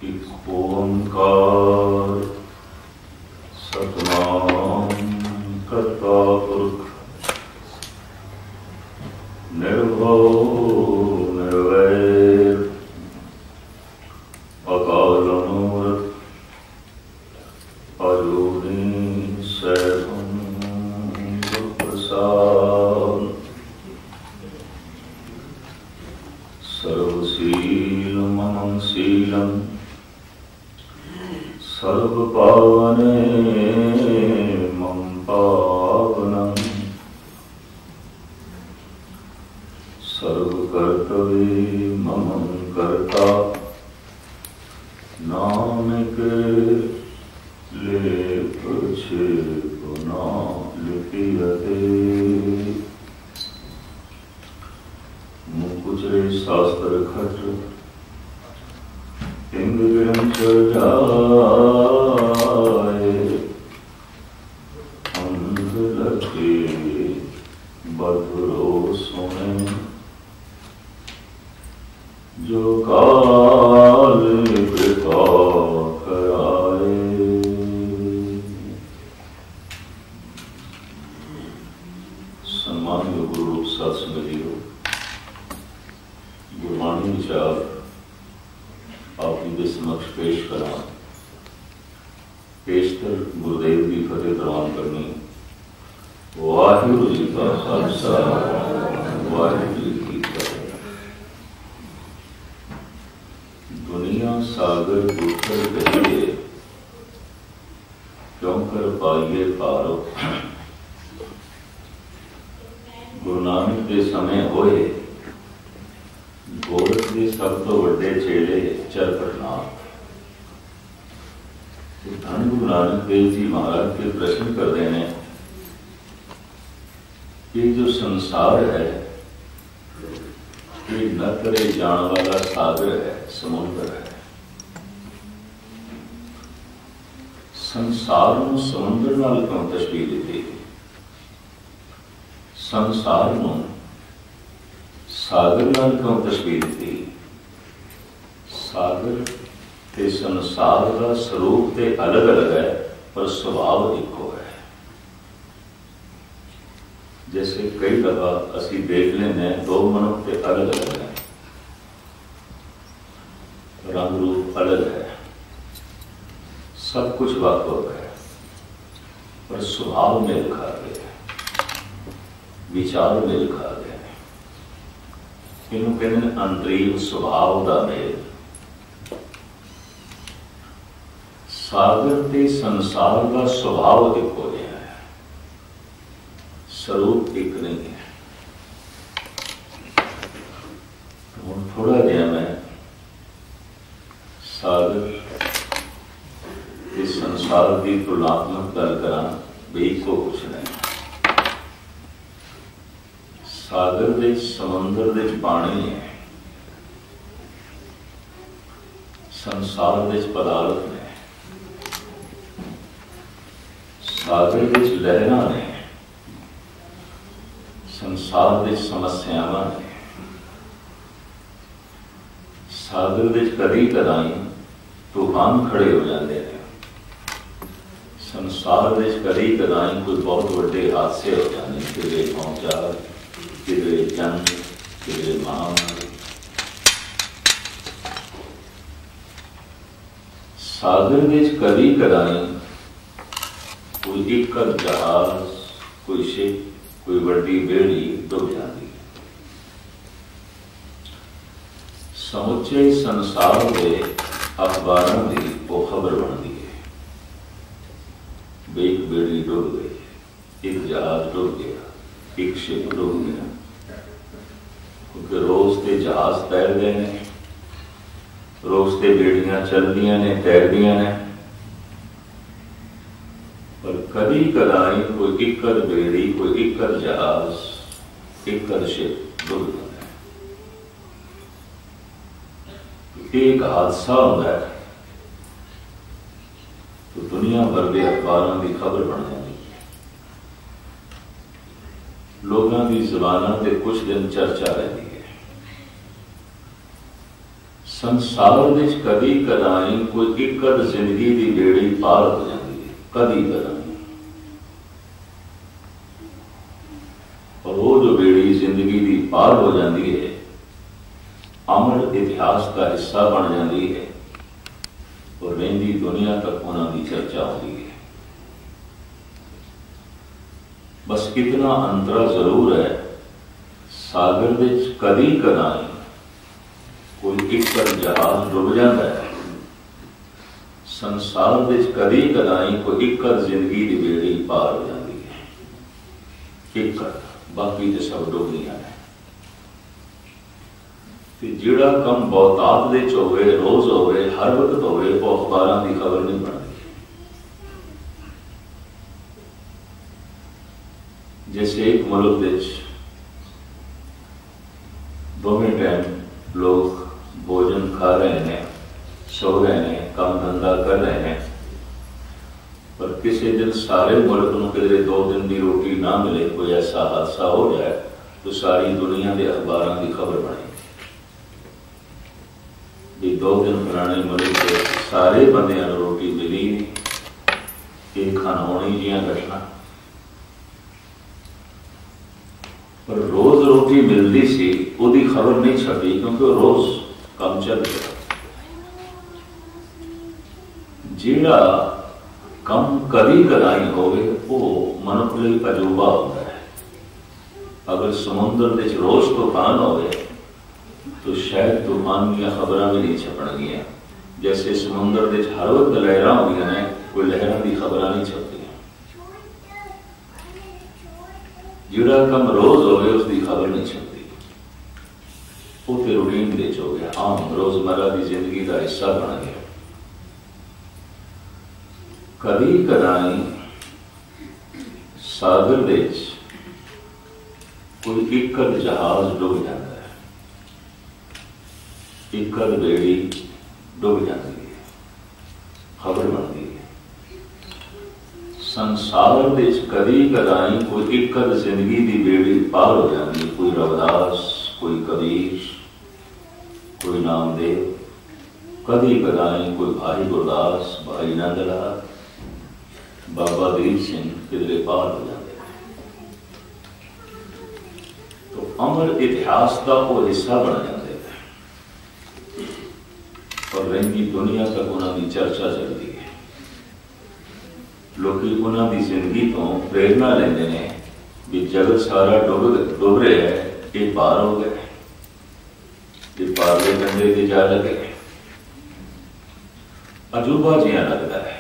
एक ओंकार सतनाम करता पुरख निर्भव निर्वैर अकाल मूर्त अजूनी सैभं प्रसाद सर्वशील मम शीलम् सर्वपावने मम पावनम् सर्वकर्तव्ये मम कर्ता नामिक लेप छेप न लिपियते मुकुचरे शास्त्र खट इंद्रियं चढ़ाए अंध लगे बधुरो सुने जो काल कृपा कराए। सम्मानित गुरु सत्संगीयो गुरबाणी विचार आपके समक्ष पेश करा। पेशतर गुरुदेव की फतेह प्रवान करनी। वाहिगुरु जी का खालसा वाहिगुरु जी की फतेह। दुनिया सागर उठकर कहिए क्यों कर पाइए पारो। गुरु नानक के समय होए गोरख के सब तो वड्डे चेले चरपटनाथ। धन गुरु नानक देव जी महाराज के प्रश्न कर देने कि जो संसार है ये न करे जान वाला सागर है, समुद्र है। संसार में समुद्र नाल क्यों तस्वीर दी। संसार में सागर नाल क्यों तस्वीर दी। सागर ते संसार का स्वरूप ते अलग अलग है पर स्वभाव इको है। जैसे कई दफा असी देख लेने दो मनुख ते अलग अलग है, रंग रूप अलग है, सब कुछ वक्त है पर स्वभाव मेल खा गए, विचार मेल खा गए। इन्हों कहते हैं अंतरीव स्वभाव का मेल। सागर ते संसार का स्वभाव एक हो गया है, स्वरूप एक नहीं है। तो थोड़ा जिहा मैं सागर इस संसार की तुलनात्मक गल करा भी को कुछ नहीं। सागर दे समुद्र दे पानी है, संसार दे पदार्थ ने, सागर दे लहरां ने, संसार दे समस्यावां ने। सागर दे कदी कदाई तूफान खड़े हो जाते हैं, संसार दे कदी कदाई कोई बहुत बड़े हादसे हो जाते, किधरे पहुंचा, किधरे जंग, किधरे महामारी। सागर दे कदी कदाई कोई एक जहाज, कोई शिप, कोई बड़ी बेड़ी डुब जाती है। समुचे संसार के अखबारों की वो खबर बनती है, एक बेड़ी डुब गई, एक जहाज डुब गया, एक शिप डुब गया। क्योंकि रोज के जहाज तैरते हैं, रोज से बेड़ियां चलदियां ने, तैरदियां ने, पर कभी कदाई कोई इक्कड़ बेड़ी, कोई इक्कड़ जहाज, इक्कड़ शिप डुब जाता है। एक हादसा होता है तो दुनिया भर के अखबारों की खबर बन जाती है, लोगों की जुबानों से कुछ दिन चर्चा रहती है। संसार विच कदी कदाई कोई एक अद जिंदगी की बेड़ी पार हो जाती है, कदी कदाई। और वो जो बेड़ी जिंदगी की पार हो जाती है, अमर इतिहास का हिस्सा बन जाती है और रहिंदी दुनिया तक उन्होंने चर्चा होती है। बस इतना अंतरा जरूर है, सागर विच कदी कदाई कोई एक जहाज डुब जाता है, संसार विच कदी कदाई कोई एक जिंदगी की बेड़ी पार हो जाती है, एक बाकी तो सब डुबदियां ने। जिहड़ा कम बहुतात दे होवे, रोज होवे, हर वक्त होवे, वो अखबारां की खबर नहीं बनती। जैसे एक मुल्क विच दोवें टाइम लोग भोजन खा रहे हैं, सो रहे हैं, काम धंधा कर रहे हैं, पर किसी दिन सारे मुल्क को किधरे 2 दिन की रोटी ना मिले, कोई ऐसा हादसा हो जाए तो सारी दुनिया के अखबारों की खबर बनेगी भी 2 दिन फलाने मुल्क के सारे बंदियां को रोटी मिली नहीं, एक अनहोनी जियां घटना। पर रोज रोटी मिलती सी, उसकी खबर नहीं छपी क्योंकि वो रोज काम चल गया। जिहड़ा कम कदी कदाई होवे वो मनुख लई अजूबा होता है। अगर समुद्र विच रोज तूफान होवे तो शायद तूफान दी खबरां भी नहीं छपणगियां। जैसे समुद्र विच हर वक्त लहरां होंदियां ने, कोई लहरां दी खबरां नहीं छपदियां। जिहड़ा कम रोज होवे उसकी खबर नहीं छपती, वो तो रूटीन विच हो गया, आम रोजमर्रा की जिंदगी का हिस्सा बन गया। कदी कदाई सागर विच कोई एक जहाज डुब जाता है, एक बेड़ी डुब जाती है, खबर बनती है। संसार विच कदी कदाई कोई एक जिंदगी की बेड़ी पार हो जाती है। कोई रविदास, कोई कबीर, कोई नामदेव, कदी कदाई कोई भाई गुरदास, भाई नंदलाल, बाबा दीप सिंह किधरे पार हो जाते हैं। तो अमर इतिहास का वो हिस्सा बन जाते हैं और रहिंदी दुनिया तक उन्होंने चर्चा चलती है। लोग उन्होंने जिंदगी तो प्रेरणा लेंदे ने भी जगत सारा डुब रहा है, ये पार हो गए, ये पारले कंधे के जा लगे। अजूबा जिया लगता है।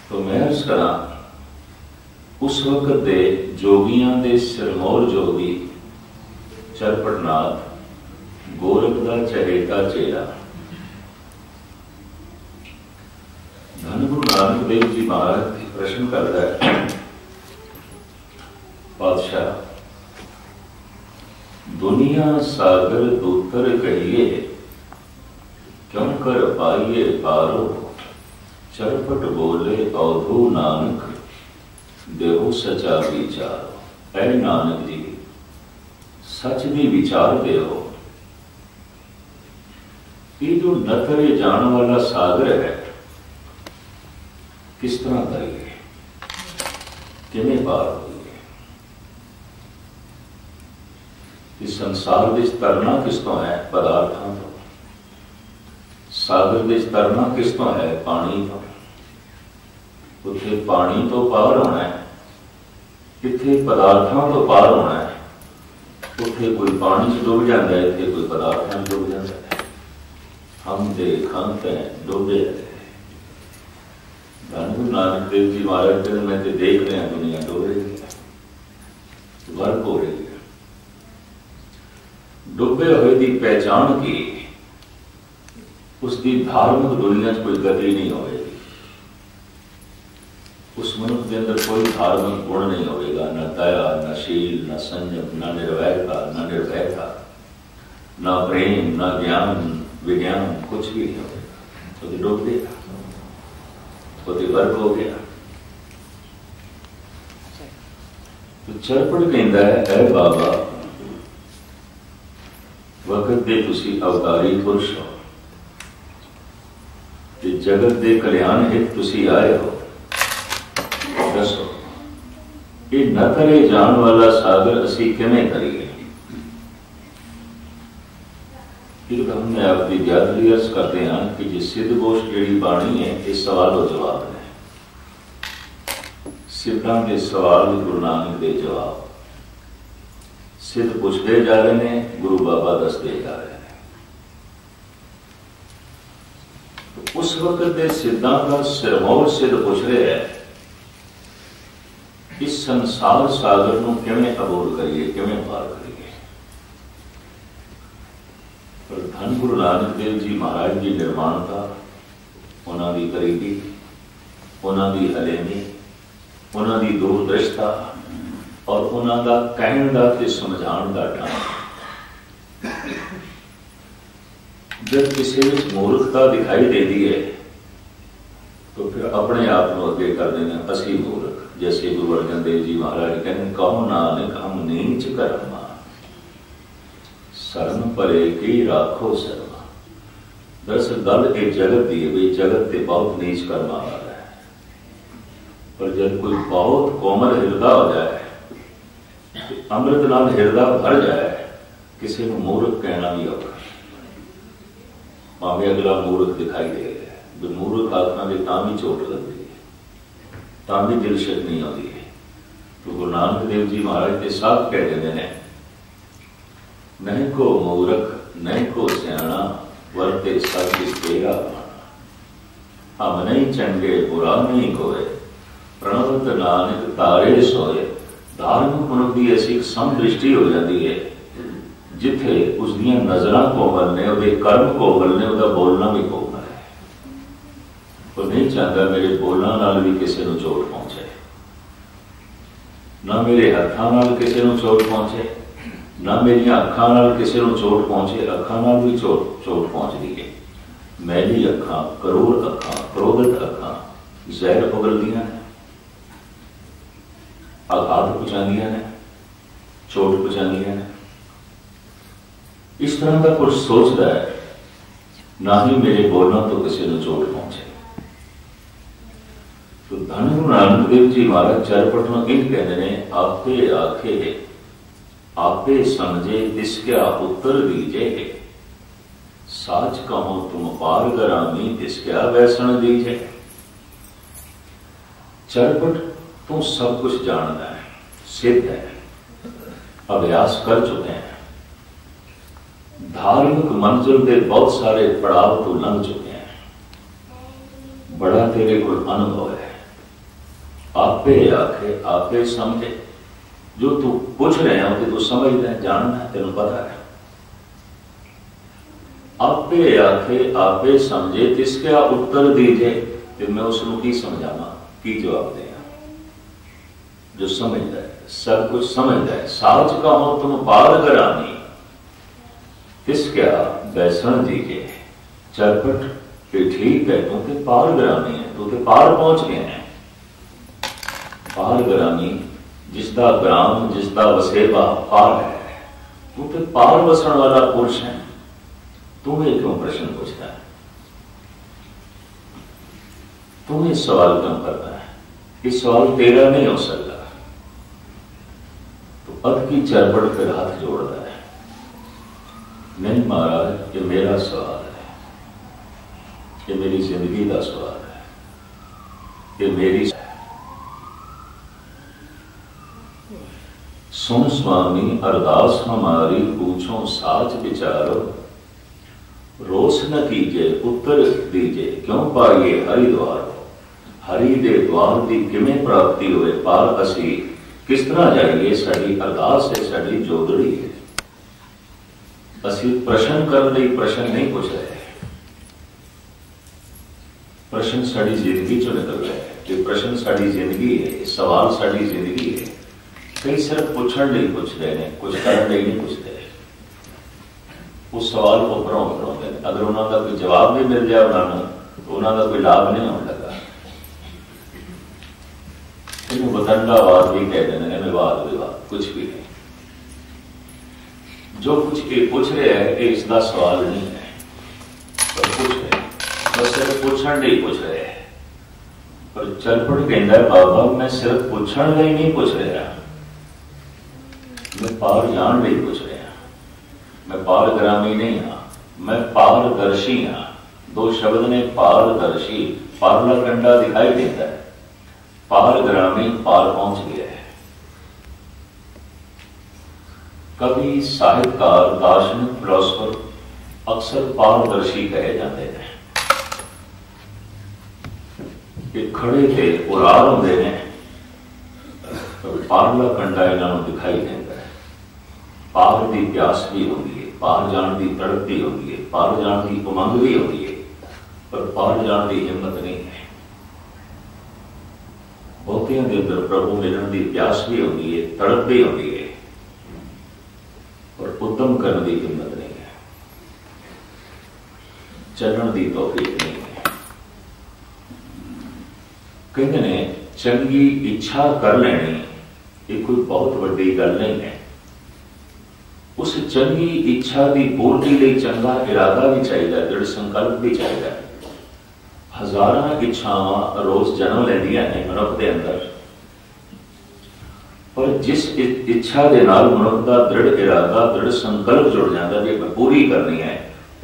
तो मैं अर्ज करा, उस वक्त दे जोगियां दे सिरमौर जोगी चरपटनाथ गोरख का चहेता चेला धन गुरु नानक देव जी महाराज प्रश्न करता है, पातशाह दुनिया सागर दूतर कहिए, क्यों कर पाइए पारो, चरपट बोले अवधू नानक, देहो सचा विचारो। ऐ नानक जी, सच भी विचार दे हो। ये जो नतरे जाने वाला सागर है, किस तरह करिए, किमें पार होइए। इस संसार विच तरना किस तो है, पदार्थों तो। सागर विच तरना किस तो है, पानी तो। उत्थे पानी तो पार होना है, इत्थे पदार्थों तो पार होना है। उत्थे कोई पानी च डुब जाता है, इत्थे कोई पदार्थों में डुब जाता है। हम दे खंत हैं डुबे। धन गुरु नानक देव जी महाराज कहते मैं तो देख रहे हैं दुनिया डुब रही है, वर्क हो रही है। डुबे हुए की पहचान की, उसकी धार्मिक दुनिया च कोई गति नहीं होगी। उस मनुष्य के अंदर कोई धार्मिक गुण नहीं होगा, न दया, न शील, न संयम, न निर्वैरता, न निर्भयता, न प्रेम, न ज्ञान विज्ञान, कुछ भी नहीं होगा। तो डूब गया, तो वर्ग हो गया। तो चरपट कहता है, ऐ बाबा वक्त दे तुसी अवतारी पुरुष हो ते जगत दे कल्याण हित तुसी आए हो। दसो ये न करे जान वाला सागर असी किवें करिए? फिर हमने आपकी ज्ञात अर्ज करते हैं कि जिस सिद्ध गोश जी बाणी है इस सवाल और जवाब ने सिद्धां के सवाल गुरु नानक के जवाब सिद्ध पूछते जा रहे हैं, गुरु बाबा दसते जा रहे हैं। तो उस वक्त के सिद्धां का सिरमौर सिद्ध पूछ रहे हैं इस संसार सागर को किवें अबोध करिए, किवें पार करिए। पर धन गुरु नानक देव जी महाराज की निर्माणता, उन्होंने करीबी, उन्होंने हलेमी, उन्होंने दूरदृष्टा और उन्होंने कहने का ते समझाने का ढंग जब किसी में मूर्खता दिखाई देती है तो फिर अपने आप को अगे कर देना असी मूर्ख। जैसे गुरु अर्जन देव जी महाराज कहते कहो नानक हम नीच कर्मा शरण परे की राखो शर्मा। दरअसल गल एक जगत की है भाई, जगत के बहुत नीच कर्मा वाला है। पर जब कोई बहुत कोमल हृदय हो जाए, अमृत नाल हृदय भर जाए, किसी को मूर्ख कहना भी औखा। भावे अगला मूर्ख दिखाई दे रहा है, मूर्ख आखना के तां भी चोट लगती है, तां भी दिल शक नहीं आती है। तो गुरु नानक देव जी महाराज के साथ कह देते हैं नहीं को मूर्ख नहीं को सियाणा वरते सब तेरा हम नहीं चंगे बुरा नहीं कोए प्रणवत नानक तारे सोए। धार्मिक मनुख की ऐसी सम दृष्टि हो जाती है जिथे उसदियां नजरां कोमल ने, उहदे कर्म कोमल ने, उहदा बोलना भी कोमल है। वो नहीं चाहता मेरे बोलना नाल भी किसी को चोट पहुंचे, ना मेरे हत्थां नाल किसी को चोट पहुंचे, ना मेरी अखां नाल किसी को चोट पहुंचे। अखां नाल भी चोट पहुंचती है। मैली अखां, करोड़ अखां, क्रोधित अखां जहर उगलदियां ने, आघात पहुंचादियां ने, चोट पहुंचादियां ने। इस तरह का कुछ सोचता है ना ही मेरे बोलना तो किसी को चोट पहुंचे। तो धन गुरु नानक देव जी महाराज चरपट में इन कहते हैं आपे आखे आपे समझे तिसका उत्तर दीजे साच कहो तुम पार गरामी तिसका वैसन दीजे। चरपट तू सब कुछ जानता है, सिद्ध है, अभ्यास कर चुके हैं, धार्मिक मंजिल के बहुत सारे पड़ाव तो लंघ चुके हैं, बड़ा तेरे को अनुभव है। आपे आखे आपे समझे, जो तू पूछ रहे हो कि तू समझदा है, जानना है, तेन पता है। आपे आखे आपे समझे तिसका उत्तर दीजे, तो मैं उसको की समझावा, की जवाब देगा। जो समझदा है, सब कुछ समझदा है। साच कहो तुम पार करानी तिसका वैसन दीजे। चरपट कि ठीक है तू तो पार गरामी है, तू तो पार पहुंच गए हैं। पार गरामी जिसका ग्राम जिसका वसेबा पार है, तू तो पार वसन वाला पुरुष है। तुम्हें क्यों प्रश्न पूछता है? तुम्हें सवाल क्यों करता है? ये सवाल तेरा नहीं हो सकता। तो अद की चरपट फिर हाथ जोड़ता है, नहीं महाराज ये मेरा सवाल है, ये मेरी जिंदगी का सवाल है, ये मेरी। सुन स्वामी अरदास हमारी पूछो साच विचारो रोस न कीजे उत्तर दीजे क्यों पाइए हरि द्वार। हरि दे द्वार की किमें प्राप्ति होए पार असी किस तरह जाइए? साड़ी अरदास है, साड़ी जोदड़ी है। असी प्रश्न करने लिए प्रश्न नहीं पूछ रहे, प्रश्न साड़ी जिंदगी चो निकल रहे हैं। ये प्रश्न साड़ी जिंदगी है, सवाल साड़ी जिंदगी है। कई सिर्फ पूछण नहीं पूछ रहे हैं, कुछ करने नहीं पूछते। उस सवाल को उपरों अगर उन्होंने कोई जवाब भी मिल जाए उन्होंने, तो उन्होंने कोई लाभ नहीं होने लगा। इन्हें बतंडावाद भी कह देना, वाद विवाद कुछ भी नहीं। जो कुछ ये पूछ रहा है ये इसका सवाल नहीं है, पर पूछ रहे बस सिर्फ पूछण ਲਈ पूछ रहे है। पर चरपट कहता है बाबा मैं सिर्फ पूछण ਲਈ नहीं पूछ रहा, मैं पार जान ਲਈ पूछ रहा। मैं पारग्रामी नहीं हाँ, मैं पारदर्शी हाँ। दो शब्द ने पारदर्शी, पारला कंडा दिखाई देता है, पारग्रामी पार पहुंच गया है। कवि, साहित्यकार, दार्शनिक, फिलोसफर अक्सर पारदर्शी कहे जाते हैं। कि खड़े थे उरार होंगे ने पारला कंडा इन्हों दिखाई देता है। पार की प्यास भी होती है, पार जान की तड़प भी होती है, पार जान की उमंग भी होती है, पर पार जान की हिम्मत नहीं है। बहुतियों के अंदर प्रभु मिलने की प्यास भी होती है, तड़प भी होती है, और उद्यम करने की हिम्मत नहीं है, चलने की तौफीक नहीं है। कहते ने चंगी इच्छा कर लेनी ये कोई बहुत बड़ी गल नहीं है। उस चंगी इच्छा की पूर्ति लिए चंगा इरादा भी चाहिए, दृढ़ संकल्प भी चाहिए। हजारों इच्छावां रोज जन्म लेंदियां ने मनुख के अंदर, पर जिस इच्छा के नाल मनुख का दृढ़ इरादा, दृढ़ संकल्प जुड़ जाता है कि पूरी करनी है,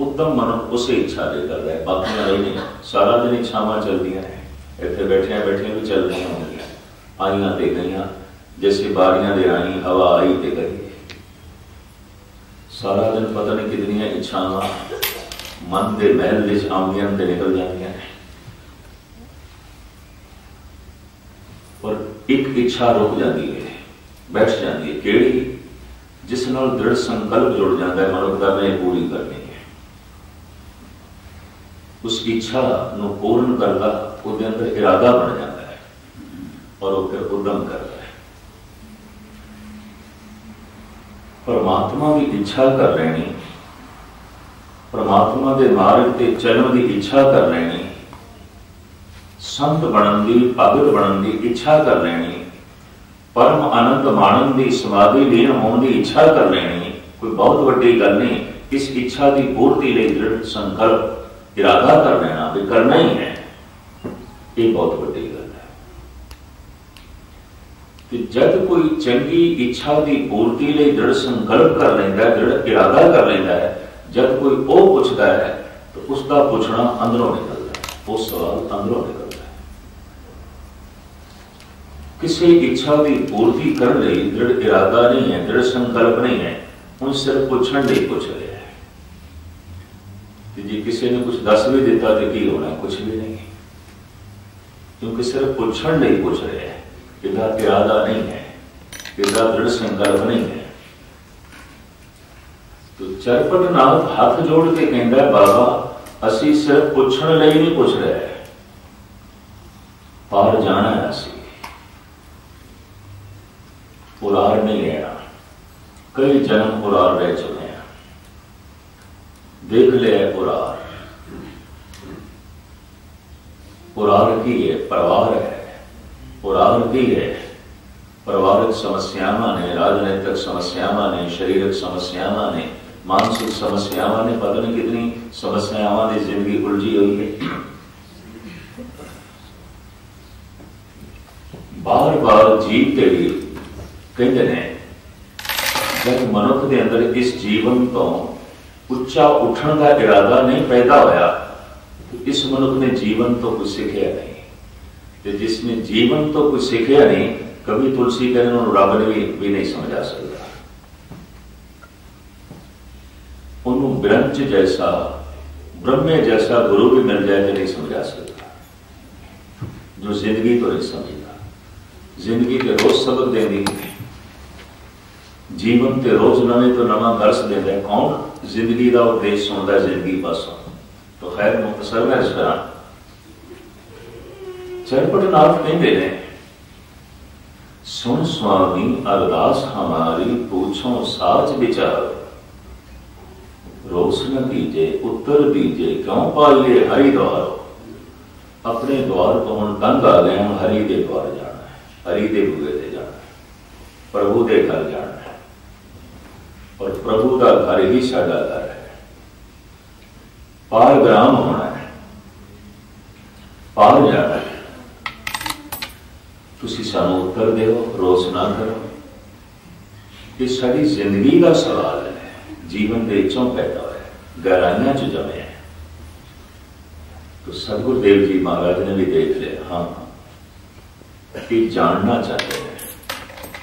उत्तम मनुख उसे इच्छा दे करता है। बाकी नहीं, सारा दिन इच्छावां चलदियां हैं, इतने बैठिया बैठिया भी चल रही होंगी, आईया ते गईयां, जैसे बारियां दे आई हवा आई ते गई। सारा दिन पता नहीं कितनी इच्छावां मन के महल विच आउंदियां ते निकल जांदियां हैं, पर एक इच्छा रुक जाती है, बैठ जाती है। केड़ी? जिस नाल दृढ़ संकल्प जुड़ जाता है मनुख का, मैं पूरी करनी है। उस इच्छा को पूर्ण करना उसके अंदर इरादा बन जाता है और वो फिर उद्यम करता है। परमात्मा की इच्छा कर लेनी, परमात्मा के मार्ग से चलने की इच्छा कर लेनी, संत बनने की, भगत बनने की इच्छा कर लेनी, परम आनंद माणन की, समाधि लीन होने की इच्छा कर लेनी कोई बहुत बड़ी गल नहीं। इस इच्छा की पूर्ति लिए दृढ़ संकल्प इरादा कर लेना भी करना ही है, ये बहुत बड़ी गल है। कि जब कोई चंगी इच्छा की पूर्ति लिए दृढ़ संकल्प कर लेता है, दृढ़ इरादा कर लेता है, जब कोई वो पूछता है तो उसका पूछना अंदरों निकलता है, वो सवाल अंदरों निकलता है। किसी इच्छा की पूर्ति करने लिए दृढ़ इरादा नहीं है, दृढ़ संकल्प नहीं है, उन सिर्फ पूछने नहीं पूछ रहे हैं। जी किसी ने कुछ दस भी दिता तो की होना, कुछ भी नहीं, क्योंकि सिर्फ पूछण नहीं पूछ रहे हैं, इदा इरादा नहीं है, इदा दृढ़ संकल्प नहीं है। तो चरपट नाथ हाथ जोड़ के कहता है बाबा असी सिर्फ पूछण ਲਈ नहीं पूछ रहे हैं, पार जाना है, असी उरार नहीं लेना। कई जन्म उरार रह चुके हैं, देख ले उरार। उरार की है परिवार है, उरार की है परिवारिक समस्यावां ने, राजनीतिक समस्यावां ने, शारीरिक समस्यावां ने, मानसिक समस्यावां ने, पता नहीं कितनी समस्यावां की जिंदगी उलझी हुई है। बार बार जीव के लिए कहते हैं जब मनुख के अंदर इस जीवन तो उच्चा उठने का इरादा नहीं पैदा होया तो इस मनुख ने जीवन तो कुछ सीखिया नहीं। तो जिसने जीवन तो कुछ सीखिया नहीं, कभी तुलसी कहने रब ने भी नहीं समझा सकता। उन्होंने ब्रह्मच जैसा, ब्रह्मे जैसा गुरु भी मिल जाए तो नहीं समझा सकता, जो जिंदगी तो नहीं समझता। जिंदगी के रोज सबक देनी, जीवन के रोज नवे तो नवा दर्श देता है। कौन? जिंदगी का उपदेश सुनता है जिंदगी पासों। तो खैर मुख्तसर में इस तरह चरपट नाथ कहते हैं, सुन स्वामी अरदास हमारी पूछो साच विचार, रोशन कीजे उत्तर दीजे क्यों पाइए हरि द्वार। अपने द्वार तो हम तंग आ गए, हम हरि के द्वार जाना है, हरि के बूहे से जाना है, प्रभु के घर जाना है। और प्रभु का घर ही साडा घर है। पार ग्राम होना है, पार जाना है। तुसी सानू उत्तर दो, रोस ना करो। ये साड़ी जिंदगी का सवाल है, जीवन के इचों पैदा हुआ है, गहराइयां च जमे है। तो सतगुरुदेव जी महाराज ने भी देख लिया, हाँ कि जानना चाहते हैं,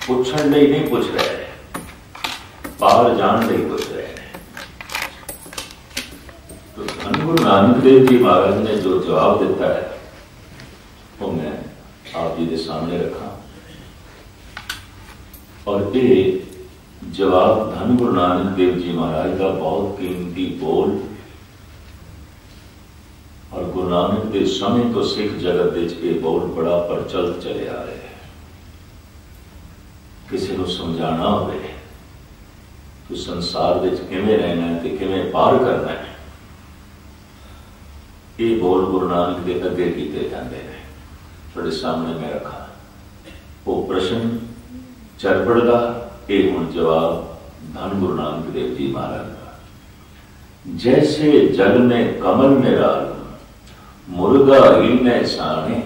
पूछण लिए नहीं पूछ रहे, बाहर जान लिए पूछ रहे हैं। तो धन गुरु नानक देव जी महाराज ने जो जवाब दिता है वो मैं आप जी के सामने रखा। और ये जवाब धन गुरु नानक देव जी महाराज का बहुत कीमती बोल, और गुरु नानक के समय तो सिख जगत के बोल बड़ा प्रचलित चले आ रहे हैं। किसी को समझाना हो तो संसार में किवें रहना है तो किवें पार करना है, ये बोल गुरु नानक के अगे किए जाते हैं। थोड़े सामने मैं रखा वो प्रश्न चरपड़ का, ये हुण जवाब धन गुरु नानक देव जी महाराज का। जैसे जल में कमल निराल, मुर्गा ही न साणे,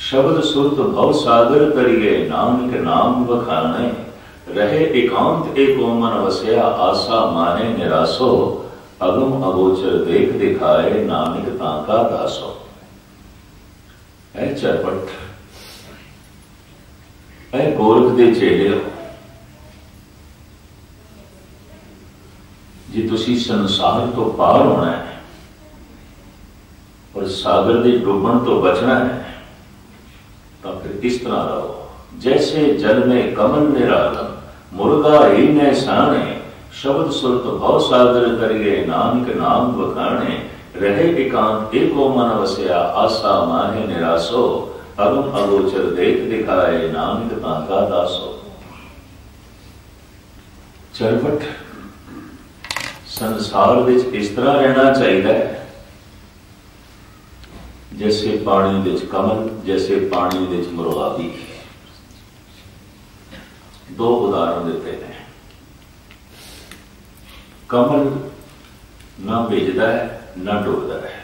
शब्द सुरत भव सागर करिए, नानक नाम बखाने, रहे एकांत एक मन वसया, आशा माने निरासो, अगम अगोचर देख दिखाए, नानक ताका दासो। ऐ चरपट, ऐ गोरख दे चेले, जी तुसी संसार तो पार होना है और सागर के डूबण तो बचना है, तो फिर इस तरह रहो। जैसे जल में कमल निरालम, मुर्गा ही न साणे, शब्द सुरत भव सागर करिए, नानक नाम बखाने, रहे एकांत एको मन वसया, आशा माहे निरासो, अगम अगोचर देख दिखाए, नानक ताका दासो। चरपट, संसार विच इस तरह रहना चाहिए जैसे पानी विच कमल, जैसे पानी विच मुर्गाबी। दो उदाहरण देते हैं। कमल ना भिजदा है ना डुबदा है,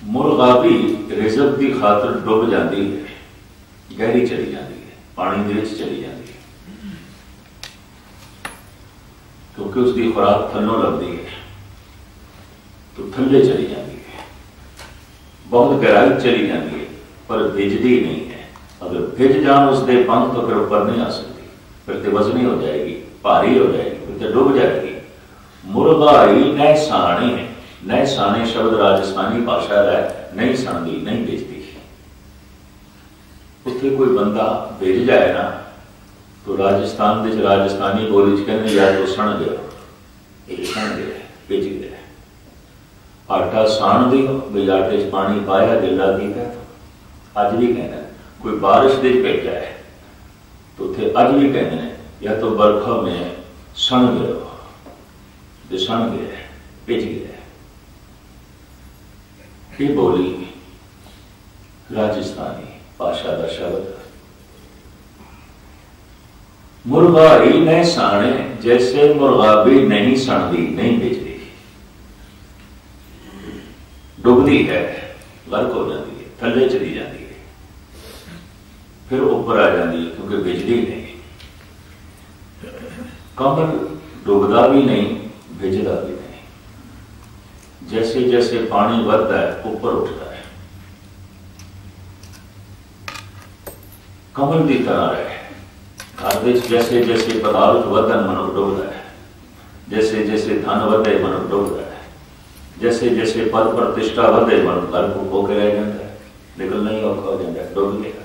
मुर्गाबी रिजक की खातर डुब जाती है, गहरी चली जाती है, पानी के विच चली जाती है, क्योंकि उसकी खुराक थल्लों लगती है तो थल्ले चली जाती है, बहुत गहराई चली जाती है, पर भिजदी नहीं है। अगर भिज जान उसके पंख तो फिर ऊपर नहीं आ सकती, फिर तो वजनी हो जाएगी, भारी हो जाएगी, फिर तो डूब जाएगी। मुर्गाई न साणे, न साणे शब्द राजस्थानी भाषा है, नहीं सणदी, नहीं भिजती। उत्थे कोई बंदा भिज जाए ना तो राजस्थान के राजस्थानी बोली च कहने या तो सण गया, सण गया, भिज गया। आटा साण दी भी आटे च पानी पाया, गिला किया, अज भी कहना कोई बारिश दे भेजा है तो उत्थे अज भी कहते हैं या तो बरखा में सण गया, जो सण गया, भिज गया। ये बोली राजस्थानी भाषा का शब्द। मुर्गा ही न साणे, जैसे मुर्गा भी नहीं सणदी, नहीं भिजदी, डुबदी है, गर्क हो जाती है, थल्ले चली जाती है, फिर ऊपर आ जाती है क्योंकि भिजदी नहीं। कमल डुबदा भी नहीं, भिजदा भी नहीं। जैसे जैसे पानी बढ़ता है ऊपर उठता है, कमल की तरह रहे। घर जैसे जैसे पदार्थ वधन मनुख डुबदा है, जैसे जैसे धन वधे मनुख डुबदा है, जैसे जैसे पद प्रतिष्ठा वधे मनुख घर को होकर रह जाता है, निकलना ही औखा हो जाता है, डुब गया।